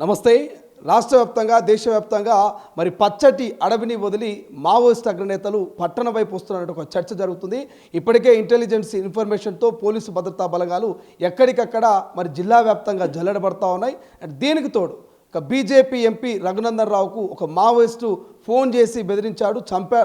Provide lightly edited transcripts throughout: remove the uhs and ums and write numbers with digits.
నమస్తే. రాష్ట్ర వ్యాప్తంగా దేశవ్యాప్తంగా మరి పచ్చటి అడవిని వదిలి మావోయిస్ట్ అగ్రనేతలు పట్టణ వైపు వస్తున్నట్టు ఒక చర్చ జరుగుతుంది. ఇప్పటికే ఇంటెలిజెన్స్ ఇన్ఫర్మేషన్తో పోలీసు భద్రతా బలగాలు ఎక్కడికక్కడ మరి జిల్లా వ్యాప్తంగా జల్లెడబడతా ఉన్నాయి. దీనికి తోడు బీజేపీ ఎంపీ రఘునందన్ రావుకు ఒక మావోయిస్టు ఫోన్ చేసి బెదిరించాడు,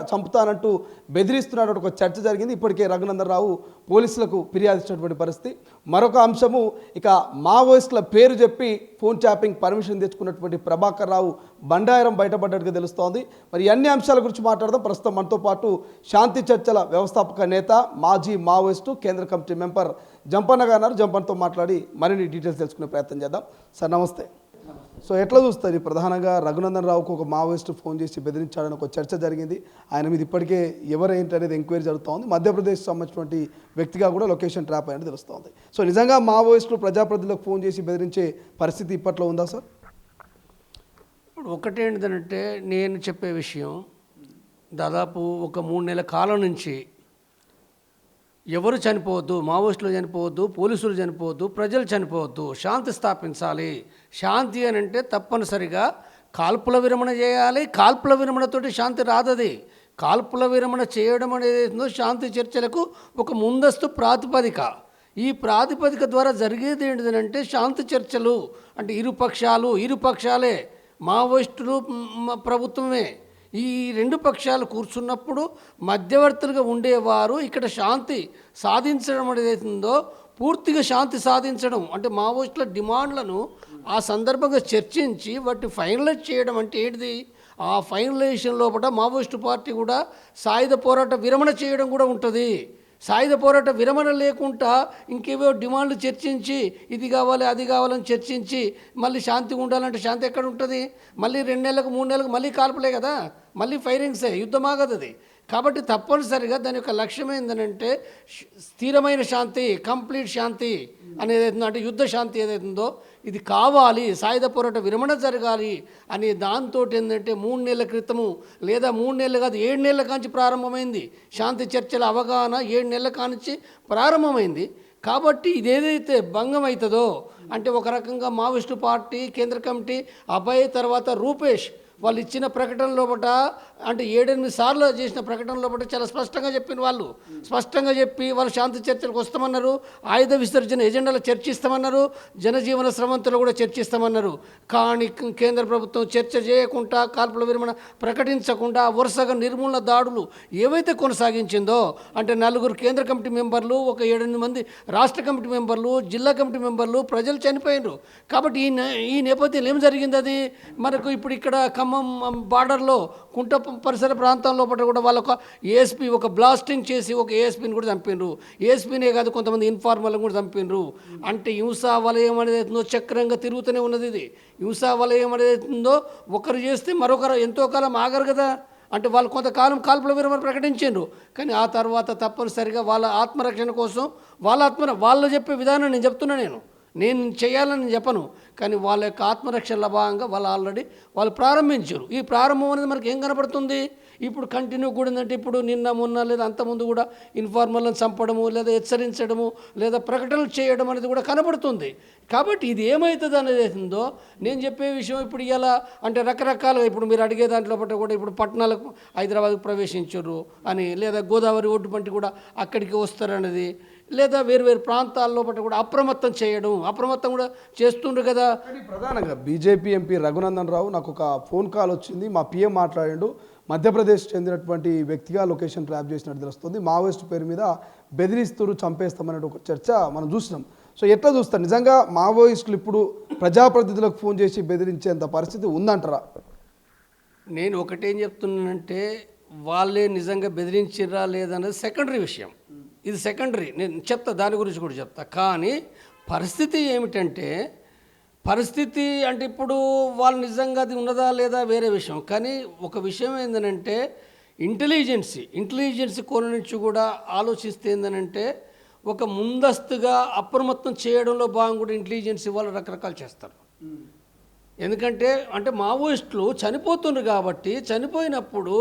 చంపుతానంటూ బెదిరిస్తున్నాడు ఒక చర్చ జరిగింది. ఇప్పటికే రఘునందన్ రావు పోలీసులకు ఫిర్యాదు ఇచ్చినటువంటి పరిస్థితి. మరొక అంశము, ఇక మావోయిస్టుల పేరు చెప్పి ఫోన్ ట్యాపింగ్ పర్మిషన్ తెచ్చుకున్నటువంటి ప్రభాకర్ రావు బండారం బయటపడ్డట్టుగా తెలుస్తోంది. మరి అన్ని అంశాల గురించి మాట్లాడదాం. ప్రస్తుతం మనతో పాటు శాంతి చర్చల వ్యవస్థాపక నేత, మాజీ మావోయిస్టు, కేంద్ర కమిటీ మెంబర్ జంపన్న గారు ఉన్నారు. జంపన్నతో మాట్లాడి మరిన్ని డీటెయిల్స్ తెలుసుకునే ప్రయత్నం చేద్దాం. సార్ నమస్తే. సో ఎట్లా చూస్తారు? ప్రధానంగా రఘునందన్ రావుకు ఒక మావోయిస్టు ఫోన్ చేసి బెదిరించాడని ఒక చర్చ జరిగింది. ఆయన మీద ఇప్పటికే ఎవరేంటి అనేది ఎంక్వైరీ జరుగుతూ ఉంది. మధ్యప్రదేశ్ సంబంధించినటువంటి వ్యక్తిగా కూడా లొకేషన్ ట్రాప్ అయినట్టు తెలుస్తోంది. సో నిజంగా మావోయిస్టులు ప్రజాప్రతినిధులకు ఫోన్ చేసి బెదిరించే పరిస్థితి ఇప్పట్లో ఉందా సార్? ఇప్పుడు ఒకటేంటిదంటే, నేను చెప్పే విషయం దాదాపు ఒక 3 నెలల కాలం నుంచి ఎవరు చనిపోవద్దు, మావోయిస్టులు చనిపోవద్దు, పోలీసులు చనిపోవద్దు, ప్రజలు చనిపోవద్దు, శాంతి స్థాపించాలి. శాంతి అని అంటే తప్పనిసరిగా కాల్పుల విరమణ చేయాలి. కాల్పుల విరమణతోటి శాంతి రాదది. కాల్పుల విరమణ చేయడం అనేది శాంతి చర్చలకు ఒక ముందస్తు ప్రాతిపదిక. ఈ ప్రాతిపదిక ద్వారా జరిగేది ఏంటిదంటే శాంతి చర్చలు. అంటే ఇరుపక్షాలే, మావోయిస్టులు, ప్రభుత్వమే, ఈ 2 పక్షాలు కూర్చున్నప్పుడు మధ్యవర్తులుగా ఉండేవారు ఇక్కడ శాంతి సాధించడం అనేది పూర్తిగా శాంతి సాధించడం అంటే మావోయిస్టుల డిమాండ్లను ఆ సందర్భంగా చర్చించి వాటిని ఫైనలైజ్ చేయడం అంటే ఏంటిది? ఆ ఫైనలైజేషన్ లోపల మావోయిస్టు పార్టీ కూడా సాయుధ పోరాట విరమణ చేయడం కూడా ఉంటుంది. సాయుధ పోరాట విరమణ లేకుండా ఇంకేవో డిమాండ్లు చర్చించి ఇది కావాలి అది కావాలని చర్చించి మళ్ళీ శాంతిగా ఉండాలంటే శాంతి ఎక్కడ ఉంటుంది? మళ్ళీ 2 నెలలకు 3 నెలలకు మళ్ళీ కాల్పులే కదా, మళ్ళీ ఫైరింగ్సే, యుద్ధం ఆగదు అది. కాబట్టి తప్పనిసరిగా దాని యొక్క లక్ష్యం ఏంటంటే స్థిరమైన శాంతి, కంప్లీట్ శాంతి అనేది అంటే యుద్ధ శాంతి ఏదైతుందో ఇది కావాలి, సాయుధ పోరాట విరమణ జరగాలి అనే దాంతో ఏంటంటే 3 నెలల క్రితము లేదా 3 నెలలు కాదు 7 నెలల కాంచి ప్రారంభమైంది శాంతి చర్చల అవగాహన. 7 నెలల కాంచి ప్రారంభమైంది. కాబట్టి ఇదేదైతే భంగం అవుతుందో అంటే ఒక రకంగా మావోయిస్టు పార్టీ, కేంద్ర కమిటీ, అభయ్, తర్వాత రూపేష్ వాళ్ళు ఇచ్చిన ప్రకటన లోపల అంటే 7-8 సార్లు చేసిన ప్రకటన లోపల చాలా స్పష్టంగా చెప్పిన వాళ్ళు స్పష్టంగా చెప్పి వాళ్ళు శాంతి చర్చలకు వస్తామన్నారు, ఆయుధ విసర్జన ఎజెండాలో చర్చిస్తామన్నారు, జనజీవన స్రవంతిలో కూడా చర్చిస్తామన్నారు. కానీ కేంద్ర ప్రభుత్వం చర్చ చేయకుండా, కాల్పుల విరమణ ప్రకటించకుండా వరుసగా నిర్మూలన దాడులు ఏవైతే కొనసాగించిందో అంటే 4 కేంద్ర కమిటీ మెంబర్లు, ఒక 7-8 మంది రాష్ట్ర కమిటీ మెంబర్లు, జిల్లా కమిటీ మెంబర్లు, ప్రజలు చనిపోయినారు. కాబట్టి ఈ నేపథ్యంలో ఏం జరిగింది? అది మనకు ఇప్పుడు ఇక్కడ బార్డర్లో కుంట పరిసర ప్రాంతంలో కూడా వాళ్ళొక ఏఎస్పీ ఒక బ్లాస్టింగ్ చేసి ఒక ఏఎస్పీని కూడా చంపినరు. ఏఎస్పీనే కాదు కొంతమంది ఇన్ఫార్మర్లను కూడా చంపినరు. అంటే హింసా వలయం అనేది చక్రంగా తిరుగుతూనే ఉన్నది. ఇది హింసా వలయం అనేది ఒకరు చేస్తే మరొకరు ఎంతో కాలం ఆగరు కదా. అంటే వాళ్ళు కొంతకాలం కాల్పుల విరమణ ప్రకటించారు, కానీ ఆ తర్వాత తప్పనిసరిగా వాళ్ళ ఆత్మరక్షణ కోసం వాళ్ళు చెప్పే విధానం నేను చెప్తున్నా. నేను చేయాలని చెప్పను, కానీ వాళ్ళ యొక్క ఆత్మరక్షణ భాగంగా వాళ్ళు ప్రారంభించారు. ఈ ప్రారంభం అనేది మనకి ఏం కనపడుతుంది? ఇప్పుడు కంటిన్యూ కూడా ఏంటంటే ఇప్పుడు నిన్న మొన్న లేదా అంతకుముందు కూడా ఇన్ఫార్మర్లను చంపడము లేదా హెచ్చరించడము లేదా ప్రకటనలు చేయడం అనేది కూడా కనపడుతుంది. కాబట్టి ఇది ఏమవుతుంది అనేది ఉందో నేను చెప్పే విషయం ఇప్పుడు ఇలా అంటే రకరకాలుగా ఇప్పుడు మీరు అడిగే దాంట్లో కూడా ఇప్పుడు పట్టణాలకు హైదరాబాద్కు ప్రవేశించారు అని, లేదా గోదావరి ఒడ్డు పంటి కూడా అక్కడికి వస్తారనేది, లేదా వేరు ప్రాంతాల్లో పట్ల కూడా అప్రమత్తం కూడా చేస్తుండ్రు కదా. ప్రధానంగా బీజేపీ ఎంపీ రఘునందన్ రావు నాకు ఒక ఫోన్ కాల్ వచ్చింది, మా పిఎం మాట్లాడాడు, మధ్యప్రదేశ్ చెందినటువంటి వ్యక్తిగా లొకేషన్ ట్రాప్ చేసినట్టు తెలుస్తుంది, మావోయిస్టు పేరు మీద బెదిరిస్తూ చంపేస్తామనే ఒక చర్చ మనం చూసినాం. సో ఎట్లా చూస్తారు? నిజంగా మావోయిస్టులు ఇప్పుడు ప్రజాప్రతినిధులకు ఫోన్ చేసి బెదిరించేంత పరిస్థితి ఉందంటారా? నేను ఒకటేం చెప్తున్నానంటే వాళ్ళే నిజంగా బెదిరించిర్రా లేదనేది సెకండరీ విషయం. ఇది సెకండరీ, నేను చెప్తా, దాని గురించి కూడా చెప్తా. కానీ పరిస్థితి ఏమిటంటే ఇప్పుడు వాళ్ళు నిజంగా అది ఉన్నదా లేదా వేరే విషయం. కానీ ఒక విషయం ఏంటంటే ఇంటెలిజెన్సీ కోణ నుంచి కూడా ఆలోచిస్తే ఏంటంటే ఒక ముందస్తుగా అప్రమత్తం చేయడంలో భాగం కూడా ఇంటెలిజెన్సీ వాళ్ళు రకరకాలు చేస్తారు. ఎందుకంటే మావోయిస్టులు చనిపోతున్నారు కాబట్టి చనిపోయినప్పుడు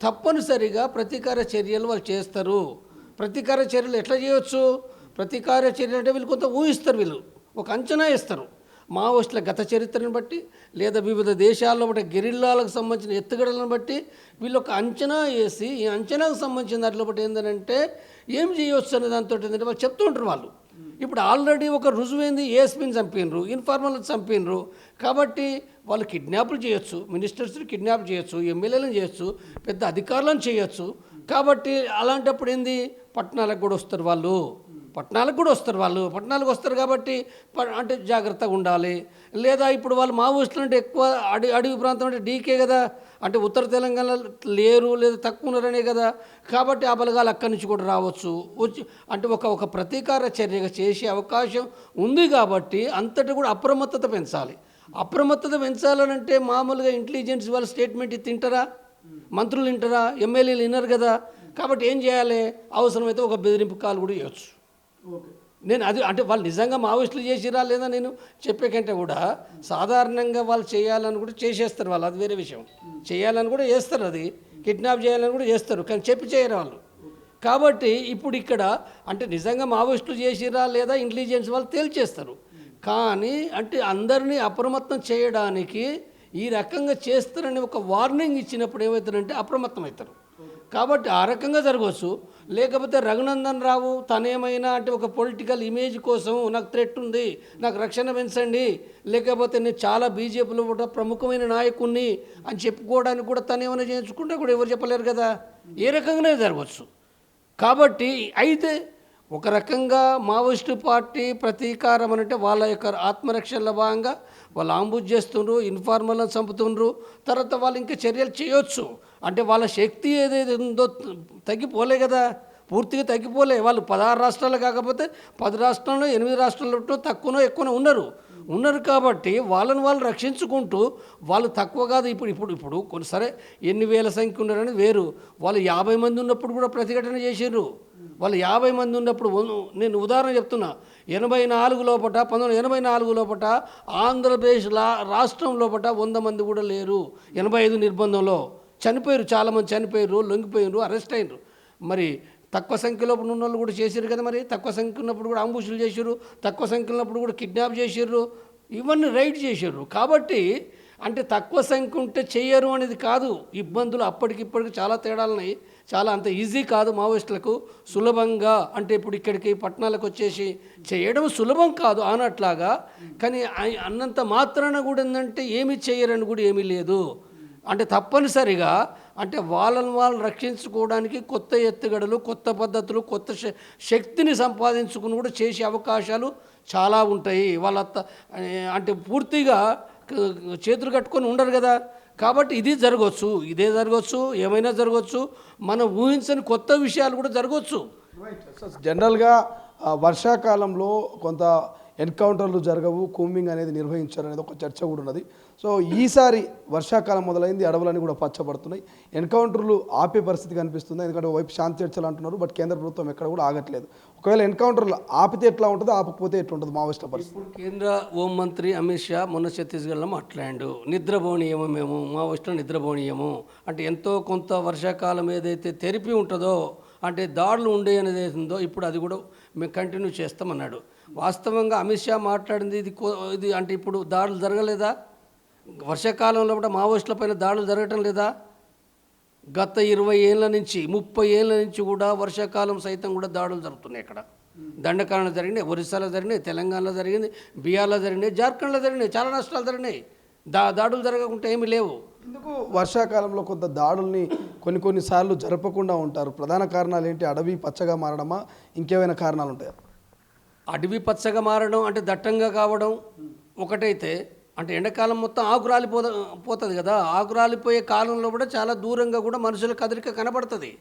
తప్పనిసరిగా ప్రతీకార చర్యలు వాళ్ళు చేస్తారు. ప్రతీకార చర్యలు ఎట్లా చేయవచ్చు? ప్రతీకార చర్యలు అంటే వీళ్ళు కొంత ఊహిస్తారు, వీళ్ళు ఒక అంచనా ఇస్తారు. మావోయిస్టుల గత చరిత్రను బట్టి లేదా వివిధ దేశాల్లో బట్టి గెరిల్లాలకు సంబంధించిన ఎత్తుగడలను బట్టి వీళ్ళు ఒక అంచనా వేసి ఈ అంచనాకు సంబంధించిన దాంట్లో బట్టి ఏంటంటే ఏం చేయవచ్చు అనే దాంతో ఏంటంటే వాళ్ళు చెప్తూ ఉంటారు వాళ్ళు. ఇప్పుడు ఆల్రెడీ ఒక రుజువైంది, ఏఎస్పీని చంపినరు, ఇన్ఫార్మర్లను చంపినరు. కాబట్టి వాళ్ళు కిడ్నాప్లు చేయొచ్చు, మినిస్టర్స్ని కిడ్నాప్ చేయొచ్చు, ఎమ్మెల్యేలను చేయొచ్చు, పెద్ద అధికారులను చేయొచ్చు. కాబట్టి అలాంటప్పుడు ఏంది, పట్టణాలకు కూడా వస్తారు వాళ్ళు, పట్టణాలకు వస్తారు కాబట్టి అంటే జాగ్రత్తగా ఉండాలి. లేదా ఇప్పుడు వాళ్ళు మావోయిస్టులు అంటే ఎక్కువ అడవి ప్రాంతం అంటే డీకే కదా, అంటే ఉత్తర తెలంగాణ లేరు లేదా తక్కువ ఉన్నారనే కదా. కాబట్టి ఆ బలగాలు అక్కడి నుంచి కూడా రావచ్చు, వచ్చి అంటే ఒక ప్రతీకార చర్యగా చేసే అవకాశం ఉంది. కాబట్టి అంతటి కూడా అప్రమత్తత పెంచాలనంటే మామూలుగా ఇంటెలిజెన్స్ వాళ్ళ స్టేట్మెంట్ తింటారా, మంత్రులు వింటారా, ఎమ్మెల్యేలు విన్నారు కదా. కాబట్టి ఏం చేయాలి, అవసరమైతే ఒక బెదిరింపు కాల్ కూడా ఇవ్వచ్చు. నేను అది అంటే వాళ్ళు నిజంగా మావోయిస్టులు చేసిరా లేదా నేను చెప్పే కంటే కూడా సాధారణంగా వాళ్ళు చేయాలని కూడా చేసేస్తారు వాళ్ళు, అది వేరే విషయం. చేయాలని కూడా చేస్తారు, అది కిడ్నాప్ చేయాలని కూడా చేస్తారు, కానీ చెప్పి చేయరు వాళ్ళు. కాబట్టి ఇప్పుడు ఇక్కడ అంటే నిజంగా మావోయిస్టులు చేసిరా లేదా ఇంటెలిజెన్స్ వాళ్ళు తేల్చేస్తారు. కానీ అంటే అందరినీ అప్రమత్తం చేయడానికి ఈ రకంగా చేస్తారని ఒక వార్నింగ్ ఇచ్చినప్పుడు ఏమవుతారంటే అప్రమత్తం అవుతారు. కాబట్టి ఆ రకంగా జరగవచ్చు. లేకపోతే రఘునందన్ రావు తనేమైనా అంటే ఒక పొలిటికల్ ఇమేజ్ కోసం నాకు థ్రెట్ ఉంది, నాకు రక్షణ పెంచండి, లేకపోతే నేను చాలా బీజేపీలో కూడా ప్రముఖమైన నాయకుడిని అని చెప్పుకోవడానికి కూడా తనేమైనా చేయించుకుంటే కూడా ఎవరు చెప్పలేరు కదా, ఏ రకంగానే జరగవచ్చు. కాబట్టి అయితే ఒక రకంగా మావోయిస్టు పార్టీ ప్రతీకారం అంటే వాళ్ళ యొక్క ఆత్మరక్షణలో భాగంగా వాళ్ళు ఆంబుజ్ చేస్తుండ్రు, ఇన్ఫార్మర్లను చంపుతుండ్రు. తర్వాత వాళ్ళు ఇంకా చర్యలు చేయొచ్చు. అంటే వాళ్ళ శక్తి ఏదైతే ఉందో తగ్గిపోలే కదా, పూర్తిగా తగ్గిపోలే. వాళ్ళు 16 రాష్ట్రాలు కాకపోతే 10 రాష్ట్రాల్లో 8 రాష్ట్రాల్లో తక్కువనో ఎక్కువనో ఉన్నారు. కాబట్టి వాళ్ళని వాళ్ళు రక్షించుకుంటూ వాళ్ళు తక్కువ కాదు. ఇప్పుడు కొన్ని సరే ఎన్ని వేల సంఖ్య ఉన్నారని వేరు, వాళ్ళు 50 మంది ఉన్నప్పుడు కూడా ప్రతిఘటన చేసిర్రు. వాళ్ళు 50 మంది ఉన్నప్పుడు నేను ఉదాహరణ చెప్తున్నా, 1984 లోపట ఆంధ్రప్రదేశ్ రాష్ట్రం లోపట 100 మంది కూడా లేరు. 85 నిర్బంధంలో చనిపోయారు, చాలామంది చనిపోయారు, లొంగిపోయారు, అరెస్ట్ అయినరు. మరి తక్కువ సంఖ్యలో ఉన్న వాళ్ళు కూడా చేసారు కదా. మరి తక్కువ సంఖ్య ఉన్నప్పుడు కూడా అంబుషులు చేసారు, తక్కువ సంఖ్య ఉన్నప్పుడు కూడా కిడ్నాప్ చేసారు, ఇవన్నీ రైడ్ చేసారు. కాబట్టి అంటే తక్కువ సంఖ్య ఉంటే చెయ్యరు అనేది కాదు, ఇబ్బందులు అప్పటికిప్పటికి చాలా తేడాలున్నాయి. చాలా అంత ఈజీ కాదు మావోయిస్టులకు సులభంగా. అంటే ఇప్పుడు ఇక్కడికి పట్టణాలకు వచ్చేసి చేయడం సులభం కాదు ఆనట్లాగా. కానీ అన్నంత మాత్రాన కూడా ఏంటంటే ఏమి చేయరని కూడా ఏమీ లేదు. అంటే తప్పనిసరిగా అంటే వాళ్ళని వాళ్ళు రక్షించుకోవడానికి కొత్త ఎత్తుగడలు, కొత్త పద్ధతులు, కొత్త శక్తిని సంపాదించుకుని కూడా చేసే అవకాశాలు చాలా ఉంటాయి. వాళ్ళ అంటే పూర్తిగా చేతులు కట్టుకొని ఉండరు కదా. కాబట్టి ఇదే జరగవచ్చు, ఏమైనా జరగవచ్చు, మనం ఊహించని కొత్త విషయాలు కూడా జరగవచ్చు. జనరల్గా వర్షాకాలంలో కొంత ఎన్కౌంటర్లు జరగవు, కూంబింగ్ అనేది నిర్వహించారు అనేది ఒక చర్చ కూడా ఉన్నది. సో ఈసారి వర్షాకాలం మొదలైంది, అడవులన్నీ కూడా పచ్చబడుతున్నాయి, ఎన్కౌంటర్లు ఆపే పరిస్థితి కనిపిస్తుంది. ఎందుకంటే వైపు శాంతి చర్చలు అంటున్నారు, బట్ కేంద్ర ప్రభుత్వం ఎక్కడ కూడా ఆగట్లేదు. ఒకవేళ ఎన్కౌంటర్లు ఆపితే ఎట్లా ఉంటుందో, ఆపకపోతే ఎట్లుంటుంది మావోయిస్టుల పరిస్థితి? కేంద్ర హోంమంత్రి అమిత్ షా మొన్న ఛత్తీస్గఢ్లో మాట్లాడాడు, నిద్రపోనీయము, మేము మావోయిస్టులు నిద్రపోనీయము అంటే ఎంతో కొంత వర్షాకాలం ఏదైతే తెరిపి ఉంటుందో అంటే దాడులు ఉండే అనేది ఉందో ఇప్పుడు అది కూడా మేము కంటిన్యూ చేస్తామన్నాడు. వాస్తవంగా అమిత్ షా మాట్లాడింది ఇది అంటే ఇప్పుడు దాడులు జరగలేదా? వర్షాకాలంలో కూడా మావోయిస్టుల పైన దాడులు జరగటం లేదా? గత 20 ఏళ్ళ నుంచి 30 ఏళ్ళ నుంచి కూడా వర్షాకాలం సైతం కూడా దాడులు జరుగుతున్నాయి. ఇక్కడ దండకారణలో జరిగినాయి, ఒరిస్సాలో జరిగినాయి, తెలంగాణలో జరిగింది, బీహార్లో జరిగినాయి, జార్ఖండ్లో జరిగినాయి, చాలా నష్టాలు జరిగినాయి. దాడులు జరగకుంటే ఏమీ లేవు. ఎందుకు వర్షాకాలంలో కొంత దాడుల్ని కొన్నిసార్లు జరపకుండా ఉంటారు? ప్రధాన కారణాలు ఏంటి? అడవి పచ్చగా మారడమా, ఇంకేమైనా కారణాలు ఉంటాయా? అడవి మారడం అంటే దట్టంగా కావడం ఒకటైతే, అంటే ఎండాకాలం మొత్తం ఆకు రాలిపోతుంది కదా, ఆకు రాలిపోయే కాలంలో కూడా చాలా దూరంగా కూడా మనుషుల కదలిక కనపడుతుంది.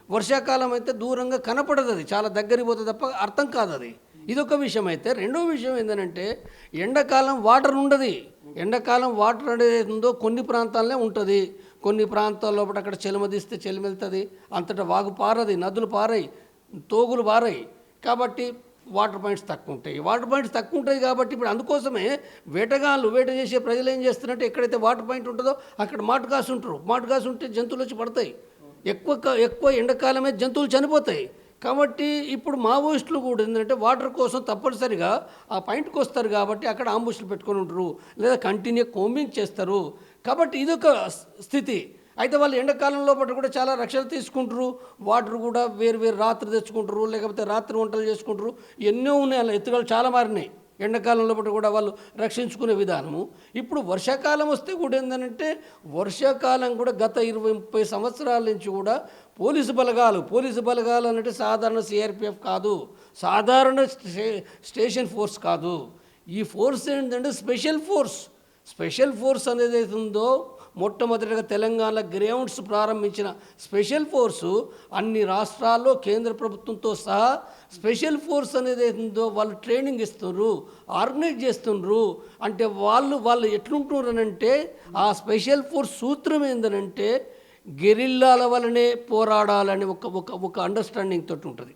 వర్షాకాలం అయితే దూరంగా కనపడదు, అది చాలా దగ్గరికి పోతుంది తప్ప అర్థం కాదు అది. ఇదొక విషయం. అయితే రెండో విషయం ఏంటంటే ఎండాకాలం వాటర్ ఉండదు. ఎండాకాలం వాటర్ అనేది ఉందో కొన్ని ప్రాంతాలనే ఉంటుంది, కొన్ని ప్రాంతాల్లో అక్కడ చెలిమదిస్తే చెలిమెళ్తుంది, అంతటా వాగు పారది, నదులు పారాయి, తోగులు పారాయి. కాబట్టి వాటర్ పాయింట్స్ తక్కువ ఉంటాయి. కాబట్టి ఇప్పుడు అందుకోసమే వేట చేసే ప్రజలు ఏం చేస్తున్నారంటే ఎక్కడైతే వాటర్ పాయింట్ ఉంటుందో అక్కడ మాటు కాసి ఉంటే జంతువులు వచ్చి పడతాయి. ఎక్కువ ఎండాకాలమే జంతువులు చనిపోతాయి. కాబట్టి ఇప్పుడు మావోయిస్టులు కూడా ఏంటంటే వాటర్ కోసం తప్పనిసరిగా ఆ పాయింట్కి వస్తారు కాబట్టి అక్కడ ఆంబుష్లు పెట్టుకొని ఉంటారు, లేదా కంటిన్యూ కోంబింగ్ చేస్తారు. కాబట్టి ఇదొక స్థితి. అయితే వాళ్ళు ఎండాకాలంలో పాటు కూడా చాలా రక్షణ తీసుకుంటారు, వాటర్ కూడా వేరు వేరు రాత్రి తెచ్చుకుంటారు, లేకపోతే రాత్రి వంటలు చేసుకుంటారు. ఎన్నో ఉన్నాయి, అలా ఎత్తుగలు చాలా మారినాయి ఎండాకాలంలో పాటు కూడా వాళ్ళు రక్షించుకునే విధానము. ఇప్పుడు వర్షాకాలం వస్తే కూడా ఏంటంటే వర్షాకాలం కూడా గత 20-30 సంవత్సరాల నుంచి కూడా పోలీసు బలగాలు అంటే సాధారణ సిఆర్పిఎఫ్ కాదు, సాధారణ స్టేషన్ ఫోర్స్ కాదు. ఈ ఫోర్స్ ఏంటంటే స్పెషల్ ఫోర్స్ అనేది అవుతుందో మొట్టమొదటిగా తెలంగాణ గ్రౌండ్స్ ప్రారంభించిన స్పెషల్ ఫోర్సు అన్ని రాష్ట్రాల్లో కేంద్ర ప్రభుత్వంతో సహా స్పెషల్ ఫోర్స్ అనేది ఏందో వాళ్ళు ట్రైనింగ్ ఇస్తున్నారు, ఆర్గనైజ్ చేస్తున్నారు. అంటే వాళ్ళు ఎట్లుంటున్నారంటే ఆ స్పెషల్ ఫోర్స్ సూత్రం ఏంటంటే గెరిల్లాల వలనే పోరాడాలని ఒక అండర్స్టాండింగ్ తోటి ఉంటుంది.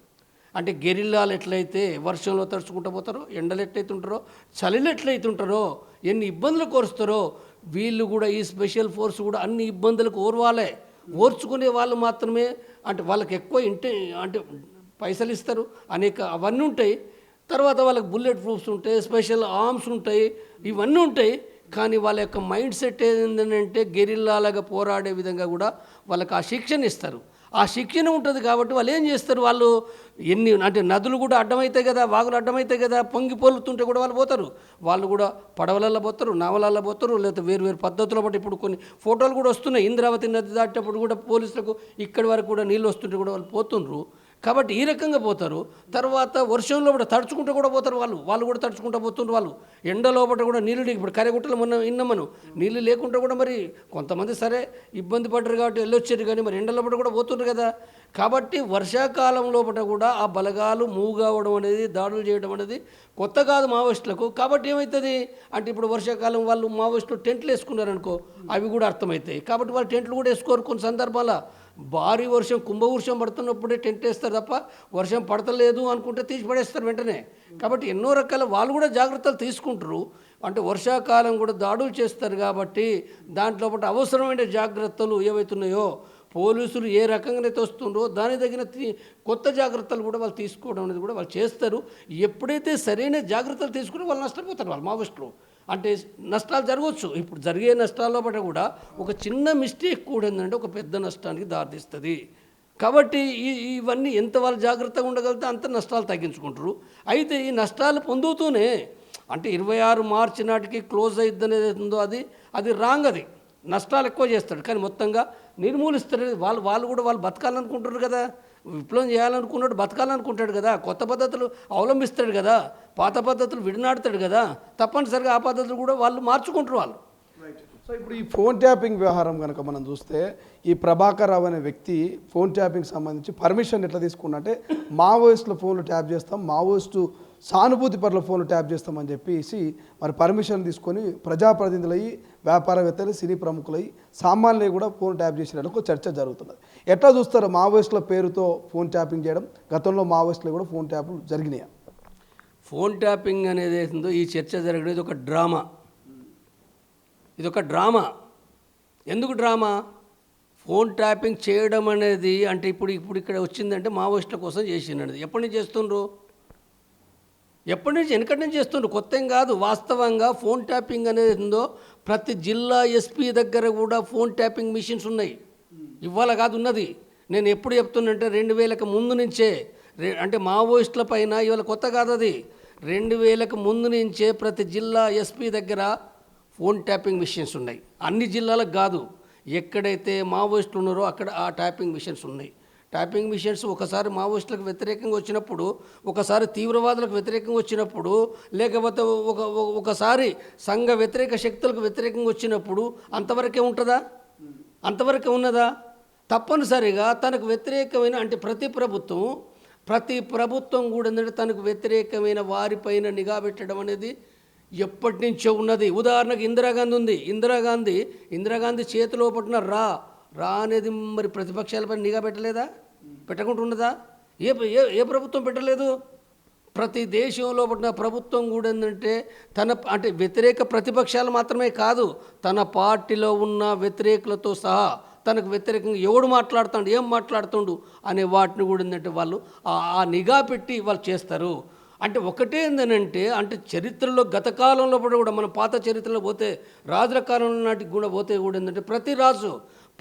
అంటే గెరిల్లాలు ఎట్లయితే వర్షంలో తడుచుకుంటూ పోతారో, ఎండలు ఎట్లయితే ఉంటారో, చలిలు ఎట్లయితే ఉంటారో, ఎన్ని ఇబ్బందులు కోరుస్తారో, వీళ్ళు కూడా ఈ స్పెషల్ ఫోర్స్ కూడా అన్ని ఇబ్బందులకు ఓర్చుకునే వాళ్ళు మాత్రమే. అంటే వాళ్ళకి ఎక్కువ అంటే పైసలు ఇస్తారు, అనేక అవన్నీ ఉంటాయి. తర్వాత వాళ్ళకి బుల్లెట్ ప్రూఫ్స్ ఉంటాయి, స్పెషల్ ఆర్మ్స్ ఉంటాయి, ఇవన్నీ ఉంటాయి. కానీ వాళ్ళ యొక్క మైండ్ సెట్ ఏంటంటే గెరిల్లాలాగా పోరాడే విధంగా కూడా వాళ్ళకి ఆ శిక్షణ ఇస్తారు. ఆ శిక్షణ ఉంటుంది కాబట్టి వాళ్ళు ఏం చేస్తారు, వాళ్ళు అంటే నదులు కూడా అడ్డమవుతాయి కదా, వాగులు అడ్డమవుతాయి కదా, పొంగి పొలుతుంటే కూడా వాళ్ళు పోతారు. వాళ్ళు కూడా పడవలల్లో పోతారు, నావలల్లో పోతారు, లేకపోతే వేరు పద్ధతుల బట్టి ఇప్పుడు కొన్ని ఫోటోలు కూడా వస్తున్నాయి. ఇంద్రావతి నది దాటేటప్పుడు కూడా పోలీసులకు ఇక్కడి వరకు కూడా నీళ్ళు వస్తుంటే కూడా వాళ్ళు పోతుండ్రు. కాబట్టి ఈ రకంగా పోతారు. తర్వాత వర్షంలో కూడా తడుచుకుంటూ కూడా పోతారు, వాళ్ళు కూడా తడుచుకుంటూ పోతుండ్రు. వాళ్ళు ఎండ లోపల కూడా నీళ్ళు ఇప్పుడు కరెగుట్టలు మొన్న విన్నామను, నీళ్ళు లేకుండా కూడా మరి కొంతమంది సరే ఇబ్బంది పడ్డారు కాబట్టి వెళ్ళొచ్చారు, కానీ మరి ఎండ లోపల కూడా పోతుండ్రు కదా. కాబట్టి వర్షాకాలం లోపల కూడా ఆ బలగాలు మూవ్ కావడం అనేది, దాడులు చేయడం అనేది కొత్త కాదు మావోయిస్టులకు. కాబట్టి ఏమవుతుంది అంటే ఇప్పుడు వర్షాకాలం వాళ్ళు మావోయిస్టులు టెంట్లు వేసుకున్నారనుకో, అవి కూడా అర్థమవుతాయి. కాబట్టి వాళ్ళు టెంట్లు కూడా వేసుకోరు. కొన్ని సందర్భాల భారీ వర్షం కుంభవర్షం పడుతున్నప్పుడే టెంట్ వేస్తారు తప్ప వర్షం పడతలేదు అనుకుంటే తీసి పడేస్తారు వెంటనే. కాబట్టి ఎన్నో రకాల వాళ్ళు కూడా జాగ్రత్తలు తీసుకుంటారు. అంటే వర్షాకాలం కూడా దాడులు చేస్తారు కాబట్టి దాంట్లో పాటు అవసరమైన జాగ్రత్తలు ఏవైతున్నాయో పోలీసులు ఏ రకంగానైతే వస్తుందో దాని తగిన కొత్త జాగ్రత్తలు కూడా వాళ్ళు తీసుకోవడం అనేది కూడా వాళ్ళు చేస్తారు. ఎప్పుడైతే సరైన జాగ్రత్తలు తీసుకుని వాళ్ళు నష్టపోతారు, వాళ్ళు మావోయిస్టులు. అంటే నష్టాలు జరగవచ్చు. ఇప్పుడు జరిగే నష్టాల్లో పట్ల కూడా ఒక చిన్న మిస్టేక్ కూడా ఏంటంటే ఒక పెద్ద నష్టానికి దారితీస్తుంది. కాబట్టి ఇవన్నీ ఎంత వాళ్ళు జాగ్రత్తగా ఉండగలిగితే అంత నష్టాలు తగ్గించుకుంటారు. అయితే ఈ నష్టాలు పొందుతూనే అంటే 26 మార్చి నాటికి క్లోజ్ అయిద్ది అనేది ఉందో అది రాంగ్. అది నష్టాలు ఎక్కువ చేస్తాడు కానీ మొత్తంగా నిర్మూలిస్తాడు. వాళ్ళు కూడా వాళ్ళు బతకాలనుకుంటారు కదా, విప్లవం చేయాలనుకున్నాడు, బతకాలనుకుంటాడు కదా, కొత్త పద్ధతులు అవలంబిస్తాడు కదా, పాత పద్ధతులు విడనాడుతాడు కదా, తప్పనిసరిగా ఆ పద్ధతులు కూడా వాళ్ళు మార్చుకుంటారు వాళ్ళు. సో ఇప్పుడు ఈ ఫోన్ ట్యాపింగ్ వ్యవహారం కనుక మనం చూస్తే ఈ ప్రభాకర్ రావు అనే వ్యక్తి ఫోన్ ట్యాపింగ్ సంబంధించి పర్మిషన్ ఎట్లా తీసుకున్నట్టే మావోయిస్టుల ఫోన్లు ట్యాప్ చేస్తాం, మావోయిస్టు సానుభూతి పరుల ఫోన్లు ట్యాప్ చేస్తామని చెప్పేసి మరి పర్మిషన్ తీసుకొని ప్రజాప్రతినిధులయ్యి, వ్యాపారవేత్తలు, సినీ ప్రముఖులయ్యి, సామాన్యులు కూడా ఫోన్ ట్యాప్ చేసినట్టు ఒక చర్చ జరుగుతున్నది. ఎట్లా చూస్తారు మావోయిస్టుల పేరుతో ఫోన్ ట్యాపింగ్ చేయడం? గతంలో మావోయిస్టులు కూడా ఫోన్ ట్యాపులు జరిగినాయి. ఫోన్ ట్యాపింగ్ అనేది ఏందో ఈ చర్చ జరగడం ఒక డ్రామా. ఇదొక డ్రామా. ఎందుకు డ్రామా? ఫోన్ ట్యాపింగ్ చేయడం అనేది అంటే ఇప్పుడు ఇక్కడ వచ్చిందంటే మావోయిస్టుల కోసం చేసినది. ఎప్పటి నుంచి చేస్తుండ్రు? వెనకటి నుంచి చేస్తుండ్రు, కొత్త ఏం కాదు. వాస్తవంగా ఫోన్ ట్యాపింగ్ అనేది ఉందో ప్రతి జిల్లా ఎస్పీ దగ్గర కూడా ఫోన్ ట్యాపింగ్ మిషన్స్ ఉన్నాయి. ఇవాళ కాదు ఉన్నది. నేను ఎప్పుడు చెప్తున్నంటే 2000కు ముందు నుంచే, అంటే మావోయిస్టుల పైన ఇవాళ కొత్త కాదు అది. 2000కు ముందు నుంచే ప్రతి జిల్లా ఎస్పీ దగ్గర ఫోన్ ట్యాపింగ్ మిషన్స్ ఉన్నాయి. అన్ని జిల్లాలకు కాదు, ఎక్కడైతే మావోయిస్టులు ఉన్నారో అక్కడ ఆ ట్యాపింగ్ మిషన్స్ ఉన్నాయి. ట్యాపింగ్ మిషన్స్ ఒకసారి మావోయిస్టులకు వ్యతిరేకంగా వచ్చినప్పుడు, ఒకసారి తీవ్రవాదులకు వ్యతిరేకంగా వచ్చినప్పుడు, లేకపోతే ఒకసారి సంఘ వ్యతిరేక శక్తులకు వ్యతిరేకంగా వచ్చినప్పుడు అంతవరకే ఉంటుందా? అంతవరకే ఉన్నదా? తప్పనిసరిగా తనకు వ్యతిరేకమైన అంటే ప్రతి ప్రభుత్వం కూడా ఏంటంటే తనకు వ్యతిరేకమైన వారిపైన నిఘా పెట్టడం అనేది ఎప్పటి నుంచో ఉన్నది. ఉదాహరణకు ఇందిరాగాంధీ ఉంది. ఇందిరాగాంధీ చేతిలో పట్టిన రా అనేది మరి ప్రతిపక్షాలపైన నిఘా పెట్టలేదా? పెట్టకుంటున్నదా? ఏ ప్రభుత్వం పెట్టలేదు. ప్రతి దేశంలో పట్టిన ప్రభుత్వం కూడా ఏంటంటే అంటే వ్యతిరేక ప్రతిపక్షాలు మాత్రమే కాదు, తన పార్టీలో ఉన్న వ్యతిరేకులతో సహా తనకు వ్యతిరేకంగా ఎవడు మాట్లాడుతాడు, ఏం మాట్లాడుతుండు అనే వాటిని కూడా ఏంటంటే వాళ్ళు ఆ నిఘా పెట్టి వాళ్ళు చేస్తారు. అంటే ఒకటే ఏంటంటే అంటే చరిత్రలో గత కాలంలో కూడా మన పాత చరిత్రలో పోతే రాజుల కాలంలో నాటికి కూడా పోతే కూడా ఏంటంటే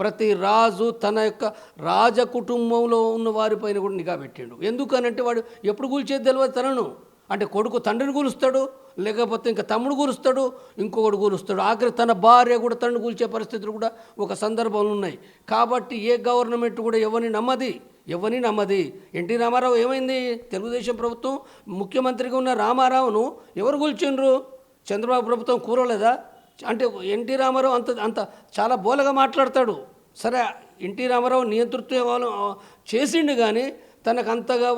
ప్రతి రాజు తన యొక్క రాజ కుటుంబంలో ఉన్న వారిపైన కూడా నిఘా పెట్టాడు. ఎందుకనంటే వాడు ఎప్పుడు కూల్చేది తెలియదు తనను. అంటే కొడుకు తండ్రిని కూలుస్తాడు, లేకపోతే ఇంకా తమ్ముడు కూలుస్తాడు, ఇంకొకడు కూలుస్తాడు, ఆఖరి తన భార్య కూడా తండ్రిని కూల్చే పరిస్థితులు కూడా ఒక సందర్భంలో ఉన్నాయి. కాబట్టి ఏ గవర్నమెంట్ కూడా ఎవరిని నమ్మది. ఎన్టీ రామారావు ఏమైంది, తెలుగుదేశం ప్రభుత్వం ముఖ్యమంత్రిగా ఉన్న రామారావును ఎవరు కూల్చిండ్రు? చంద్రబాబు ప్రభుత్వం కూరలేదా? అంటే ఎన్టీ రామారావు అంత చాలా బోలగా మాట్లాడతాడు. సరే, ఎన్టీ రామారావు నియంతృత్వం చేసిండు, కానీ తనకు అంతగా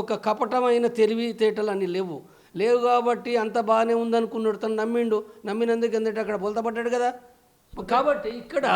ఒక కపటమైన తెలివితేటలు అన్నీ లేవు కాబట్టి అంత బాగానే ఉందనుకున్నాడు. తను నమ్మినందుకు ఎందుకంటే అక్కడ బోల్తపడ్డాడు కదా. కాబట్టి ఇక్కడ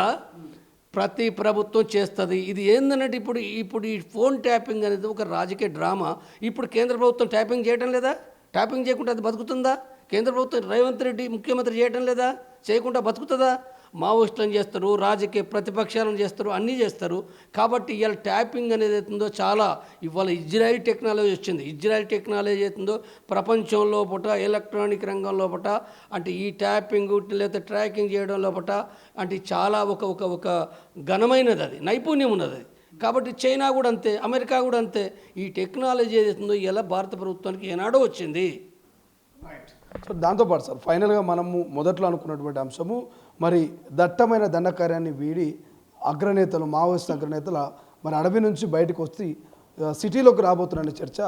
ప్రతి ప్రభుత్వం చేస్తుంది. ఇది ఏందన్నట్టు ఇప్పుడు ఈ ఫోన్ ట్యాపింగ్ అనేది ఒక రాజకీయ డ్రామా. ఇప్పుడు కేంద్ర ప్రభుత్వం ట్యాపింగ్ చేయడం లేదా? ట్యాపింగ్ చేయకుండా అది బతుకుతుందా? కేంద్ర ప్రభుత్వం రేవంత్ రెడ్డి ముఖ్యమంత్రి చేయడం లేదా? చేయకుండా బతుకుతుందా? మావోయిస్టులను చేస్తారు, రాజకీయ ప్రతిపక్షాలను చేస్తారు, అన్నీ చేస్తారు. కాబట్టి ఇవాళ ట్యాపింగ్ అనేది అవుతుందో చాలా ఇవాళ ఇజ్రాయిల్ టెక్నాలజీ వచ్చింది. ఇజ్రాయిల్ టెక్నాలజీ అవుతుందో ప్రపంచం లోపట ఎలక్ట్రానిక్ రంగం లోపట అంటే ఈ ట్యాపింగ్ లేదా ట్రాకింగ్ చేయడం లోపట అంటే చాలా ఒక ఘనమైనది, అది నైపుణ్యం ఉన్నది అది. కాబట్టి చైనా కూడా అంతే, అమెరికా కూడా అంతే. ఈ టెక్నాలజీ ఏదైతుందో ఇలా భారత ప్రభుత్వానికి ఏనాడో వచ్చింది. సో దాంతోపాటు సార్ ఫైనల్గా మనము మొదట్లో అనుకున్నటువంటి అంశము మరి దట్టమైన దండకార్యాన్ని వీడి అగ్రనేతలు మావోయిస్ట్ అగ్రనేతల మరి అడవి నుంచి బయటకు వచ్చి సిటీలోకి రాబోతున్న చర్చ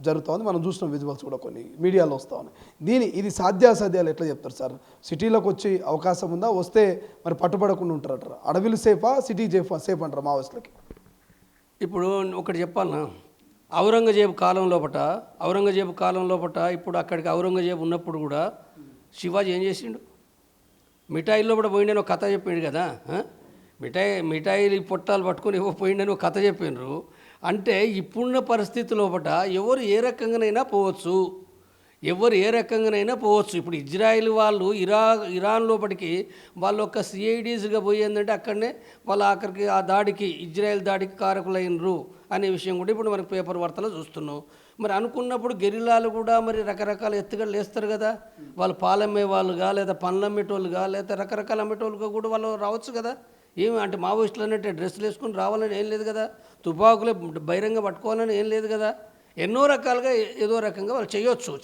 జరుగుతుంది. మనం చూసిన విజువల్స్ కూడా కొన్ని మీడియాలో వస్తూ ఉన్నాయి. ఇది సాధ్యాసాధ్యాలు ఎట్లా చెప్తారు సార్? సిటీలోకి వచ్చి అవకాశం ఉందా? వస్తే మరి పట్టుబడకుండా ఉంటారంటారు? అడవిలు సేఫా, సిటీ సేఫ్ అంటారు మావోయిస్టులకి? ఇప్పుడు ఒకటి చెప్పాలన్నా, ఔరంగజేబు కాలం లోపట ఇప్పుడు అక్కడికి ఔరంగజేబు ఉన్నప్పుడు కూడా శివాజీ ఏం చేసిండు? మిఠాయిల్లో కూడా పోయిండని ఒక కథ చెప్పిండు కదా. మిఠాయిలు పొట్టాలు పట్టుకొని పోయిండని ఒక కథ చెప్పిండ్రు. అంటే ఇప్పుడున్న పరిస్థితి లోపట ఎవరు ఏ రకంగానైనా పోవచ్చు. ఇప్పుడు ఇజ్రాయిల్ వాళ్ళు ఇరాన్ లోపలికి వాళ్ళు ఒక సిఐడీస్గా పోయిందంటే అక్కడనే వాళ్ళ ఆఖరికి ఆ దాడికి ఇజ్రాయెల్ దాడికి కారకులైనరు అనే విషయం కూడా ఇప్పుడు మనకు పేపర్ వార్తలో చూస్తున్నాం. మరి అనుకున్నప్పుడు గెరిల్లాలు కూడా మరి రకరకాల ఎత్తుగడలు వేస్తారు కదా. వాళ్ళు పాలమ్మే వాళ్ళుగా లేదా పండ్లు అమ్మేటోళ్ళుగా లేదా రకరకాల అమ్మేటోళ్ళుగా కూడా వాళ్ళు రావచ్చు కదా. ఏమి అంటే మావోయిస్టులు అన్నట్టు డ్రెస్సులు వేసుకొని రావాలని ఏం లేదు కదా. తుపాకులే బహిరంగ పట్టుకోవాలని ఏం లేదు కదా. ఎన్నో రకాలుగా ఏదో రకంగా వాళ్ళు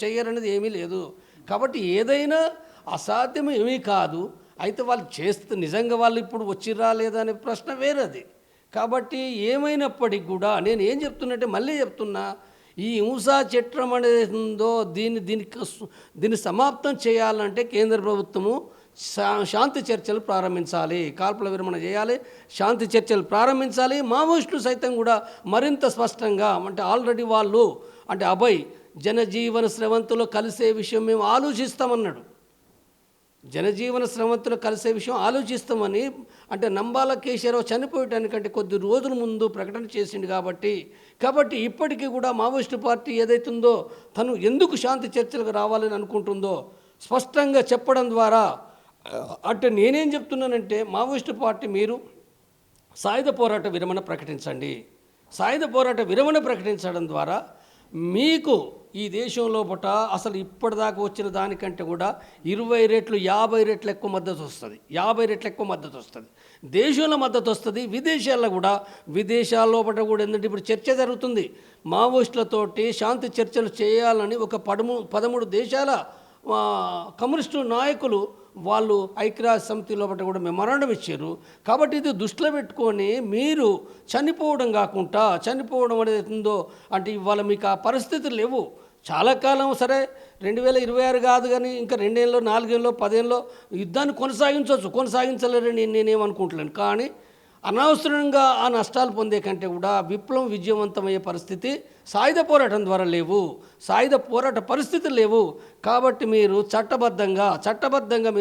చెయ్యరనేది ఏమీ లేదు. కాబట్టి ఏదైనా అసాధ్యం ఏమీ కాదు. అయితే వాళ్ళు చేస్తే నిజంగా వాళ్ళు ఇప్పుడు వచ్చిరా లేదా అనే ప్రశ్న వేరేది. కాబట్టి ఏమైనప్పటికీ కూడా నేను ఏం చెప్తున్నట్టే మళ్ళీ చెప్తున్నా, ఈ హింసా చట్టం అనేది ఉందో దీన్ని సమాప్తం చేయాలంటే కేంద్ర ప్రభుత్వము శాంతి చర్చలు ప్రారంభించాలి, కాల్పుల విరమణ చేయాలి, శాంతి చర్చలు ప్రారంభించాలి. మావోయిస్టులు సైతం కూడా మరింత స్పష్టంగా అంటే ఆల్రెడీ వాళ్ళు అంటే అభయ్ జనజీవన స్రవంతిలో కలిసే విషయం మేము ఆలోచిస్తామన్నాడు. జనజీవన స్రవంతిలో కలిసే విషయం ఆలోచిస్తామని అంటే నంబాల కేశవరావు చనిపోయటానికంటే కొద్ది రోజుల ముందు ప్రకటన చేసిండు. కాబట్టి ఇప్పటికీ కూడా మావోయిస్టు పార్టీ ఏదైతుందో తను ఎందుకు శాంతి చర్చలకు రావాలని అనుకుంటుందో స్పష్టంగా చెప్పడం ద్వారా అంటే నేనేం చెప్తున్నానంటే మావోయిస్టు పార్టీ మీరు సాయుధ పోరాట విరమణ ప్రకటించండి. సాయుధ పోరాట విరమణ ప్రకటించడం ద్వారా మీకు ఈ దేశంలో పట అసలు ఇప్పటిదాకా వచ్చిన దానికంటే కూడా 20 రెట్లు 50 రెట్లు ఎక్కువ మద్దతు వస్తుంది. 50 రెట్లు ఎక్కువ మద్దతు వస్తుంది. దేశంలో మద్దతు వస్తుంది, విదేశాల్లో కూడా. విదేశాల్లో పట కూడా ఏంటంటే ఇప్పుడు చర్చ జరుగుతుంది. మావోయిస్టులతోటి శాంతి చర్చలు చేయాలని ఒక 13 దేశాల కమ్యూనిస్టు నాయకులు వాళ్ళు ఐక్యరాజ్య సమితి లోపల కూడా మెమరాండం ఇచ్చారు. కాబట్టి ఇది దృష్టిలో పెట్టుకొని మీరు చనిపోవడం అనేది ఉందో అంటే ఇవాళ మీకు ఆ పరిస్థితులు లేవు. చాలా కాలం సరే 2026 కాదు కానీ ఇంకా 2 ఏళ్ళు 4 ఏళ్ళు 10 ఏళ్ళు యుద్ధాన్ని కొనసాగించలేరని నేనేమనుకుంటున్నాను. కానీ అనవసరంగా ఆ నష్టాలు పొందే కంటే కూడా విప్లవం విజయవంతమయ్యే పరిస్థితి సాయుధ పోరాటం ద్వారా సాయుధ పోరాట పరిస్థితులు లేవు. కాబట్టి మీరు చట్టబద్ధంగా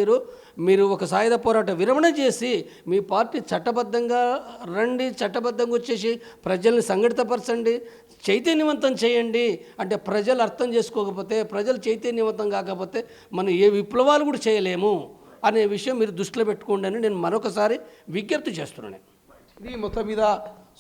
మీరు ఒక సాయుధ పోరాట విరమణ చేసి మీ పార్టీ చట్టబద్ధంగా రండి, చట్టబద్ధంగా వచ్చేసి ప్రజల్ని సంఘటితపరచండి, చైతన్యవంతం చేయండి. అంటే ప్రజలు అర్థం చేసుకోకపోతే, ప్రజలు చైతన్యవంతం కాకపోతే మనం ఏ విప్లవాలు కూడా చేయలేము అనే విషయం మీరు దృష్టిలో పెట్టుకోండి అని నేను మరొకసారి విజ్ఞప్తి చేస్తున్నాను. ఇది మొత్తం మీద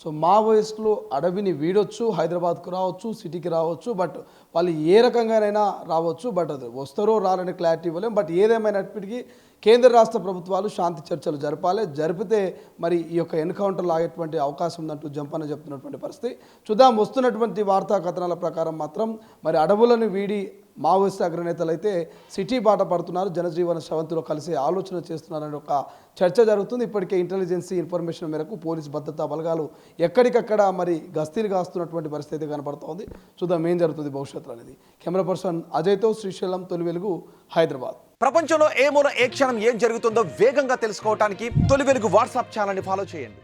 సో మావోయిస్టులు అడవిని వీడొచ్చు, హైదరాబాద్కు రావచ్చు, సిటీకి రావచ్చు, బట్ వాళ్ళు ఏ రకంగానైనా రావచ్చు, బట్ అది వస్తారో రారని క్లారిటీ ఇవ్వలేం. బట్ ఏదేమైనప్పటికీ కేంద్ర రాష్ట్ర ప్రభుత్వాలు శాంతి చర్చలు జరపాలి, జరిపితే మరి ఈ యొక్క ఎన్కౌంటర్లు ఆగేటువంటి అవకాశం ఉందంటూ జంపన్న చెప్తున్నటువంటి పరిస్థితి. చూద్దాం, వస్తున్నటువంటి వార్తా కథనాల ప్రకారం మాత్రం మరి అడవులను వీడి మావోయిస్టు అగ్రనేతలు అయితే సిటీ బాట పడుతున్నారు, జనజీవన శ్రవంతిలో కలిసి ఆలోచన చేస్తున్నారనే ఒక చర్చ జరుగుతుంది. ఇప్పటికే ఇంటెలిజెన్సీ ఇన్ఫర్మేషన్ మేరకు పోలీసు భద్రతా బలగాలు ఎక్కడికక్కడ మరి గస్తీలు కాస్తున్నటువంటి పరిస్థితి కనబడుతోంది. చూద్దాం ఏం జరుగుతుంది భవిష్యత్తులో అనేది. కెమెరా పర్సన్ అజయ్తో శ్రీశైలం, తొలి వెలుగు, హైదరాబాద్. ప్రపంచంలో ఏ మూల ఏ క్షణం ఏం జరుగుతుందో వేగంగా తెలుసుకోవడానికి తొలి వెలుగు వాట్సాప్ ఛానల్ని ఫాలో చేయండి.